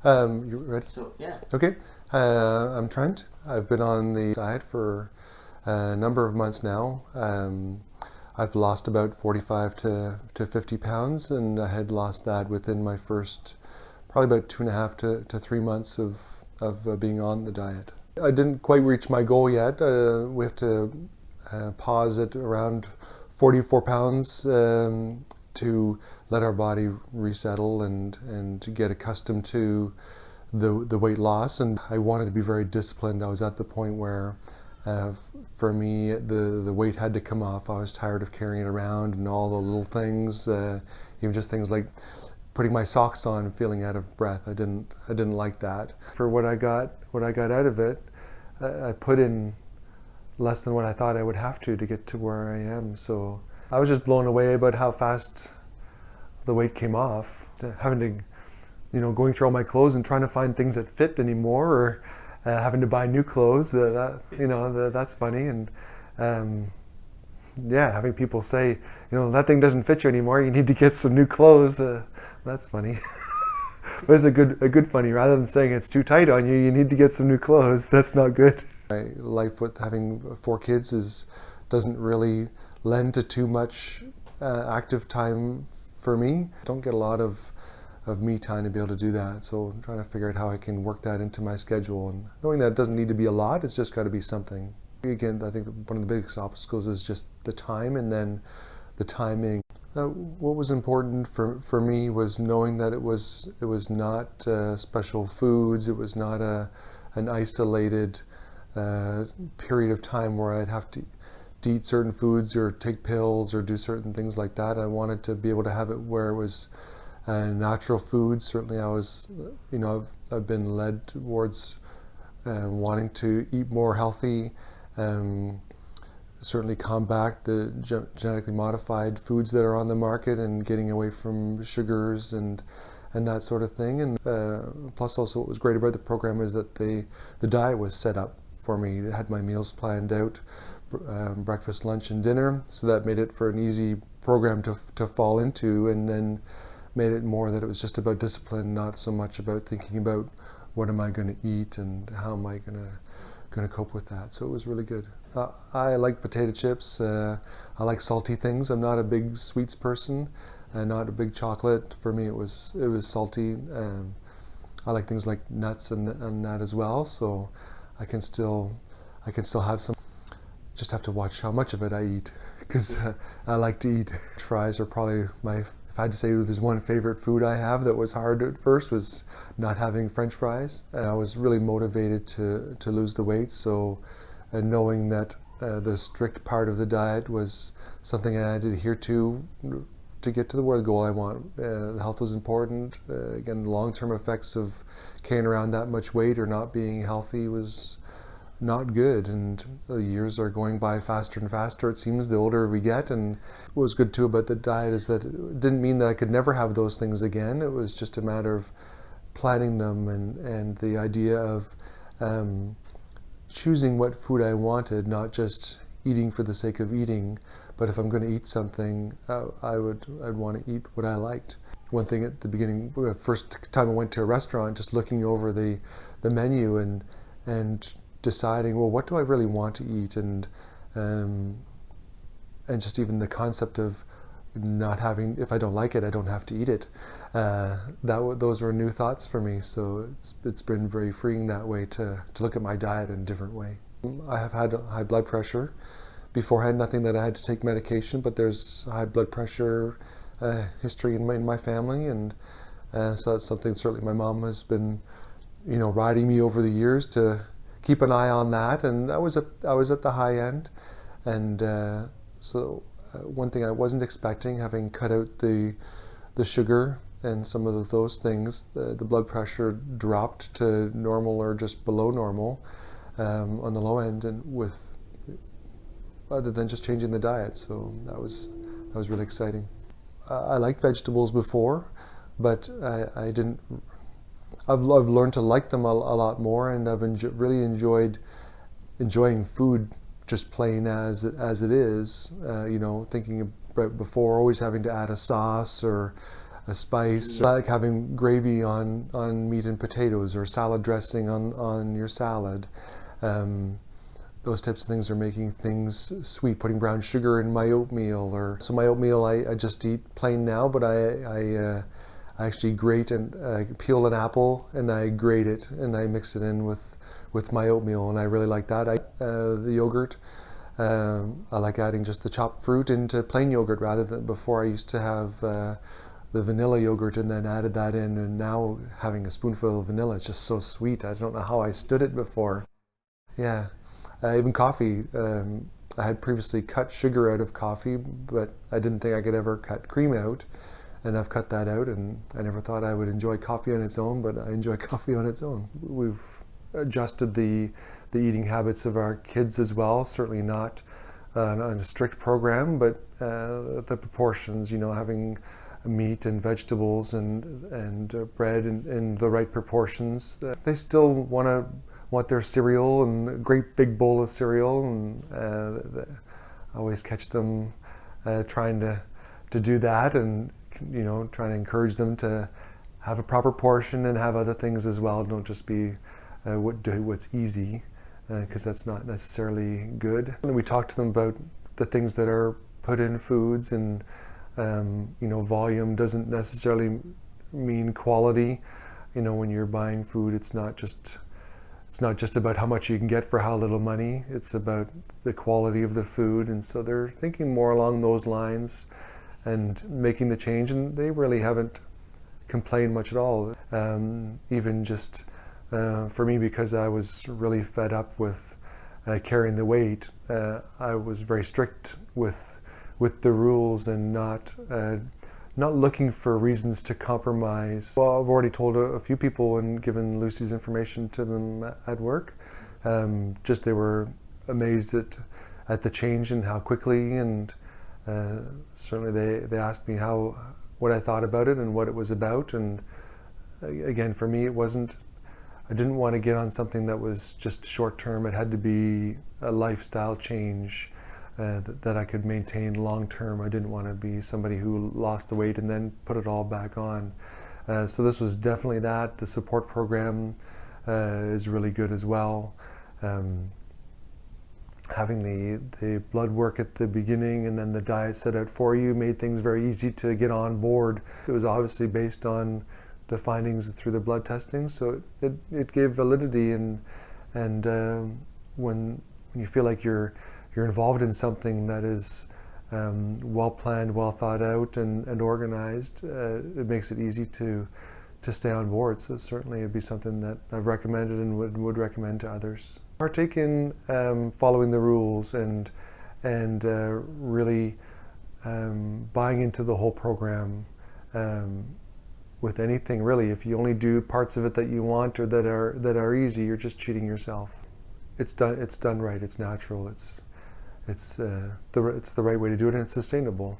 You ready? So yeah. Okay. I'm Trent. I've been on the diet for a number of months now. I've lost about 45 to 50 pounds, and I had lost that within my first probably about 2.5 to 3 months of being on the diet. I didn't quite reach my goal yet. We have to pause at around 44 pounds to let our body resettle and to get accustomed to the weight loss. And I wanted to be very disciplined. I was at the point where for me the weight had to come off. I was tired of carrying it around and all the little things, even just things like putting my socks on and feeling out of breath. I didn't like that. For what I got out of it, I put in less than what I thought I would have to get to where I am. So I was just blown away about how fast the weight came off. Having to, going through all my clothes and trying to find things that fit anymore, or having to buy new clothes. That's funny. And having people say, that thing doesn't fit you anymore. You need to get some new clothes. That's funny. But it's a good funny. Rather than saying it's too tight on you, you need to get some new clothes. That's not good. My life with having 4 kids doesn't really lend to too much active time for me. I don't get a lot of me time to be able to do that. So I'm trying to figure out how I can work that into my schedule, and knowing that it doesn't need to be a lot, it's just got to be something. Again, I think one of the biggest obstacles is just the time, and then the timing. What was important for me was knowing that it was not special foods. It was not an isolated period of time where I'd have to eat certain foods or take pills or do certain things like that. I wanted to be able to have it where it was natural foods. Certainly I was, I've been led towards wanting to eat more healthy, certainly combat the genetically modified foods that are on the market and getting away from sugars and that sort of thing. And plus also what was great about the program is that the diet was set up for me. It had my meals planned out, breakfast, lunch, and dinner, so that made it for an easy program to fall into, and then made it more that it was just about discipline, not so much about thinking about what am I going to eat and how am I going to cope with that. So it was really good. I like potato chips. I like salty things. I'm not a big sweets person, not a big chocolate. For me, it was salty. I like things like nuts and that as well. So I can still have some. Just have to watch how much of it I eat, because I like to eat. Fries are probably if I had to say there's one favorite food I have that was hard at first, was not having French fries. And I was really motivated to lose the weight. So knowing that the strict part of the diet was something I had to adhere to get to the goal I want. The health was important. Again, the long-term effects of carrying around that much weight or not being healthy was not good, and the years are going by faster and faster, it seems, the older we get. And what was good too about the diet is that it didn't mean that I could never have those things again. It was just a matter of planning them, and the idea of choosing what food I wanted, not just eating for the sake of eating, but if I'm going to eat something, I'd want to eat what I liked. One thing at the beginning, first time I went to a restaurant, just looking over the menu and deciding, well, what do I really want to eat, and just even the concept of not having, if I don't like it, I don't have to eat it. Those were new thoughts for me. So it's been very freeing that way to look at my diet in a different way. I have had high blood pressure beforehand, nothing that I had to take medication, but there's high blood pressure history in my family, and so that's something certainly my mom has been, riding me over the years to keep an eye on that. And I was at the high end, and so one thing I wasn't expecting, having cut out the sugar and some of those things, the blood pressure dropped to normal or just below normal on the low end, and other than just changing the diet. So that was really exciting. I liked vegetables before, but I didn't. I've learned to like them a lot more, and I've really enjoying food just plain as it is. Thinking about before always having to add a sauce or a spice. I like having gravy on meat and potatoes, or salad dressing on your salad. Those types of things are making things sweet, putting brown sugar in my oatmeal. So my oatmeal I just eat plain now, but I actually grate and peel an apple and I grate it and I mix it in with my oatmeal, and I really like that. The yogurt, I like adding just the chopped fruit into plain yogurt rather than before. I used to have the vanilla yogurt and then added that in, and now having a spoonful of vanilla, it's just so sweet. I don't know how I stood it before. Yeah. Even coffee, I had previously cut sugar out of coffee, but I didn't think I could ever cut cream out, and I've cut that out, and I never thought I would enjoy coffee on its own, but I enjoy coffee on its own. We've adjusted the eating habits of our kids as well, certainly not on a strict program, but the proportions, having meat and vegetables and bread in the right proportions. They still want their cereal and a great big bowl of cereal, and I always catch them trying to do that, and trying to encourage them to have a proper portion and have other things as well. Don't just be what's easy, because that's not necessarily good. And we talk to them about the things that are put in foods, and volume doesn't necessarily mean quality. When you're buying food, it's not just about how much you can get for how little money. It's about the quality of the food, and so they're thinking more along those lines and making the change, and they really haven't complained much at all. Even just for me, because I was really fed up with carrying the weight, I was very strict with the rules and not looking for reasons to compromise. Well, I've already told a few people and given Lucy's information to them at work. Just they were amazed at the change and how quickly, and certainly they asked me what I thought about it and what it was about. And again, for me, I didn't want to get on something that was just short term. It had to be a lifestyle change that I could maintain long term. I didn't want to be somebody who lost the weight and then put it all back on. So this was definitely that. The support program is really good as well. Having the blood work at the beginning and then the diet set out for you made things very easy to get on board. It was obviously based on the findings through the blood testing, so it gave validity, and when you feel like you're involved in something that is well planned, well thought out, and organized, it makes it easy to stay on board. So certainly it'd be something that I've recommended and would recommend to others. Partake in following the rules and really buying into the whole program. With anything really, if you only do parts of it that you want or that are easy, you're just cheating yourself. It's done right. It's natural. It's the right way to do it, and it's sustainable.